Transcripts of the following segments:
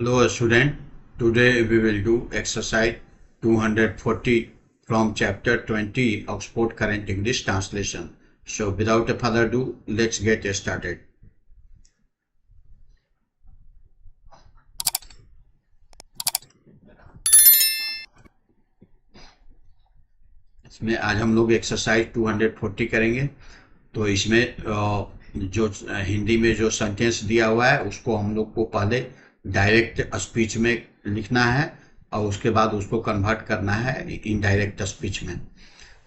Hello student, today we will do exercise 240 from chapter 20 Oxford Current English Translation. So without a further ado, let's get started. इसमें आज हम लोग exercise 240 करेंगे। तो इसमें जो हिंदी में जो सेंटेंस दिया हुआ है उसको हम लोग को पहले डायरेक्ट स्पीच में लिखना है और उसके बाद उसको कन्वर्ट करना है इनडायरेक्ट स्पीच में।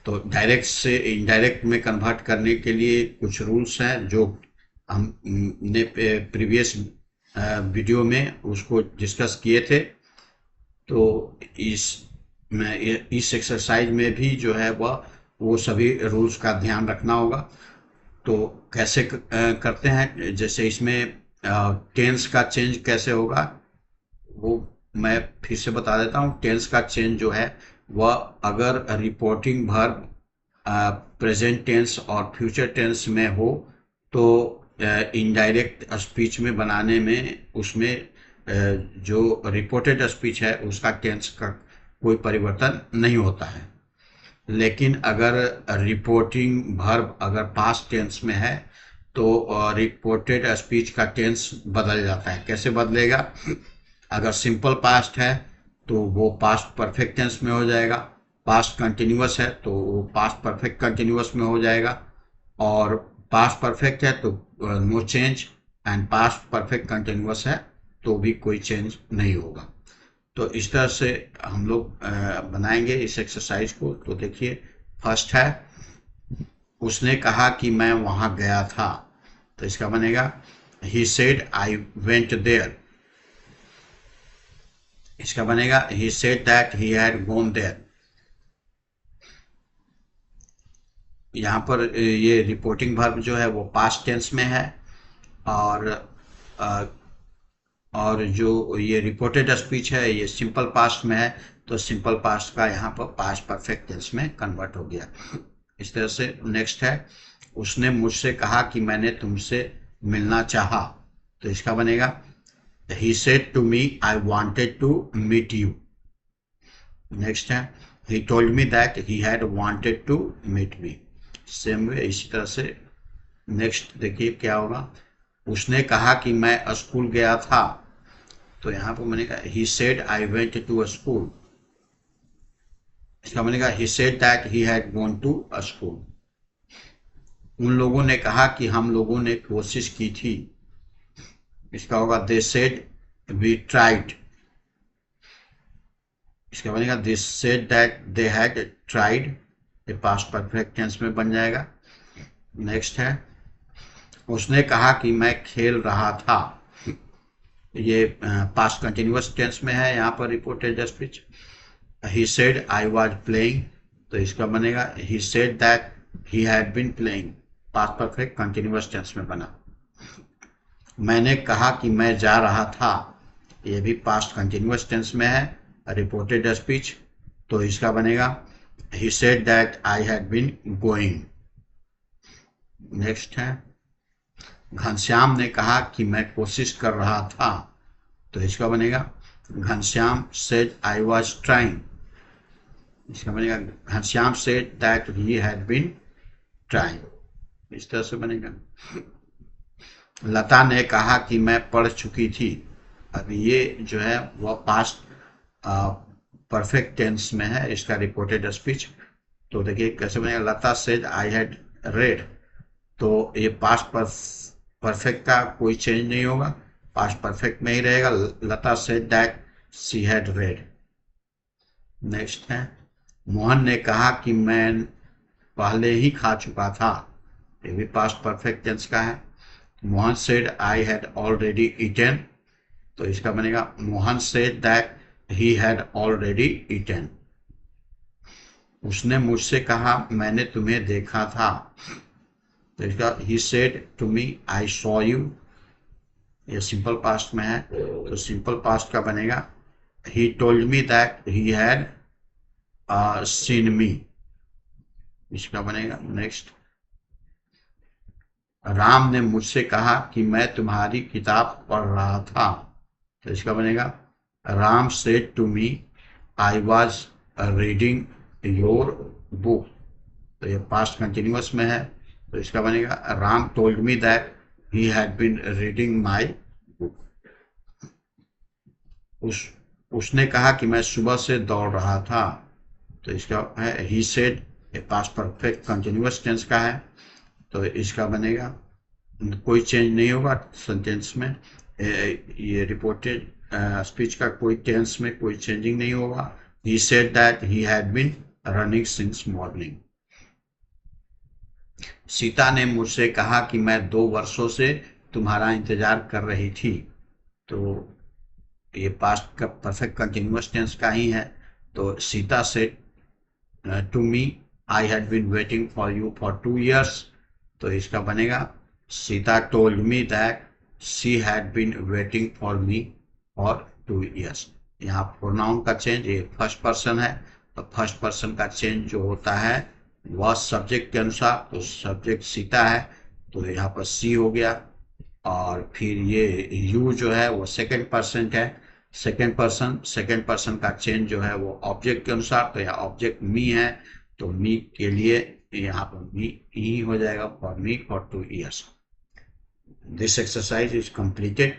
तो डायरेक्ट से इनडायरेक्ट में कन्वर्ट करने के लिए कुछ रूल्स हैं जो हमने प्रीवियस वीडियो में उसको डिस्कस किए थे। तो इस इस एक्सरसाइज में भी जो है वह वो सभी रूल्स का ध्यान रखना होगा। तो कैसे करते हैं, जैसे इसमें टेंस का चेंज कैसे होगा वो मैं फिर से बता देता हूँ। टेंस का चेंज जो है वह अगर रिपोर्टिंग वर्ब प्रेजेंट टेंस और फ्यूचर टेंस में हो तो इनडायरेक्ट स्पीच में बनाने में उसमें जो रिपोर्टेड स्पीच है उसका टेंस का कोई परिवर्तन नहीं होता है। लेकिन अगर रिपोर्टिंग वर्ब अगर पास्ट टेंस में है तो रिपोर्टेड स्पीच का टेंस बदल जाता है। कैसे बदलेगा? अगर सिंपल पास्ट है तो वो पास्ट परफेक्ट टेंस में हो जाएगा, पास्ट कंटिन्यूअस है तो वो पास्ट परफेक्ट कंटिन्यूअस में हो जाएगा, और पास्ट परफेक्ट है तो no change, and past perfect continuous है तो भी कोई चेंज नहीं होगा। तो इस तरह से हम लोग बनाएंगे इस एक्सरसाइज को। तो देखिए, फर्स्ट है उसने कहा कि मैं वहां गया था। तो इसका बनेगा he said I went there. इसका बनेगा he said that he had gone there. यहाँ पर ये रिपोर्टिंग वर्ब जो है वो पास्ट टेंस में है, और अ, और जो ये रिपोर्टेड स्पीच है ये सिंपल पास्ट में है। तो सिंपल पास्ट का यहाँ पर पास्ट परफेक्ट टेंस में कन्वर्ट हो गया। इस तरह से नेक्स्ट है उसने मुझसे कहा कि मैंने तुमसे मिलना चाहा। तो इसका बनेगा he said to me I wanted to meet you. Next है he told me that he had wanted to meet me. Same way इसी तरह से नेक्स्ट देखिए क्या होगा। उसने कहा कि मैं स्कूल गया था। तो यहाँ पर बनेगा he said I went to a school. इसका बनेगा he said that he had gone to a school. उन लोगों ने कहा कि हम लोगों ने कोशिश की थी। इसका होगा दे सेड वी ट्राइड। इसका बनेगा they said that they had tried. ये पास्ट परफेक्ट टेंस में बन जाएगा। नेक्स्ट है उसने कहा कि मैं खेल रहा था। ये पास्ट कंटिन्यूअस टेंस में है यहाँ पर reported speech. He said I was playing. तो इसका बनेगा he said that he had been playing. Past perfect continuous tense में बना। मैंने कहा कि मैं जा रहा था। ये भी पास्ट कंटिन्यूअस टेंस में है, रिपोर्टेड स्पीच। तो इसका बनेगा he said that I had been going. Next है घनश्याम ने कहा कि मैं कोशिश कर रहा था। तो इसका बनेगा Ghanshyam said I was trying. इसका बनेगा Ghanshyam said that he had been trying. इस तरह से बनेगा। लता ने कहा कि मैं पढ़ चुकी थी। अब ये जो है वह पास्ट परफेक्ट टेंस में है, इसका रिपोर्टेड स्पीच। तो देखिए कैसे बनेगा। लता सेड आई हैड रेड। तो ये पास्ट परफेक्ट का कोई चेंज नहीं होगा, पास्ट परफेक्ट में ही रहेगा। Lata said that she had read. Next है मोहन ने कहा कि मैं पहले ही खा चुका था। ये भी पास्ट परफेक्ट टेंस का है। Mohan said I had already eaten. तो इसका बनेगा Mohan said that he had already eaten. उसने मुझसे कहा मैंने तुम्हें देखा था। तो इसका he said to me I saw you. ये सिंपल पास्ट में है, तो सिंपल पास्ट का बनेगा he told me that he had seen me. इसका बनेगा नेक्स्ट राम ने मुझसे कहा कि मैं तुम्हारी किताब पढ़ रहा था। तो इसका बनेगा Ram said to me I was reading your book. तो ये पास्ट कंटिन्यूअस में है, तो इसका बनेगा Ram told me that he had been reading my book. उसने कहा कि मैं सुबह से दौड़ रहा था। तो इसका है ही सेड, ये पास्ट परफेक्ट कंटिन्यूअस टेंस का है, तो इसका बनेगा कोई चेंज नहीं होगा सेंटेंस में। ये रिपोर्टेड स्पीच का कोई टेंस में कोई चेंजिंग नहीं होगा। He said that he had been running since morning. Sita ने मुझसे कहा कि मैं 2 वर्षों से तुम्हारा इंतजार कर रही थी। तो ये पास्ट का परफेक्ट कंटिन्यूअस टेंस का ही है। तो Sita said to me I had been waiting for you for 2 years। तो इसका बनेगा Sita told me that she had been waiting for me for 2 years। यहाँ प्रोनाउन का चेंज, ये फर्स्ट पर्सन है, तो फर्स्ट पर्सन का चेंज जो होता है वह सब्जेक्ट के अनुसार, तो सब्जेक्ट सीता है तो यहाँ पर सी हो गया, और फिर ये यू जो है वो सेकंड पर्सन है, सेकंड पर्सन का चेंज जो है वो ऑब्जेक्ट के अनुसार, तो यहाँ ऑब्जेक्ट मी है तो मी के लिए यहाँ पर मी ही हो जाएगा for me for 2 years। This exercise is completed.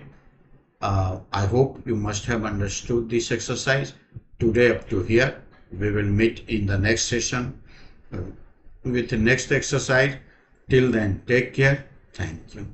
I hope you must have understood this exercise. Today up to here. We will meet in the next session with the next exercise. Till then, take care. Thank you.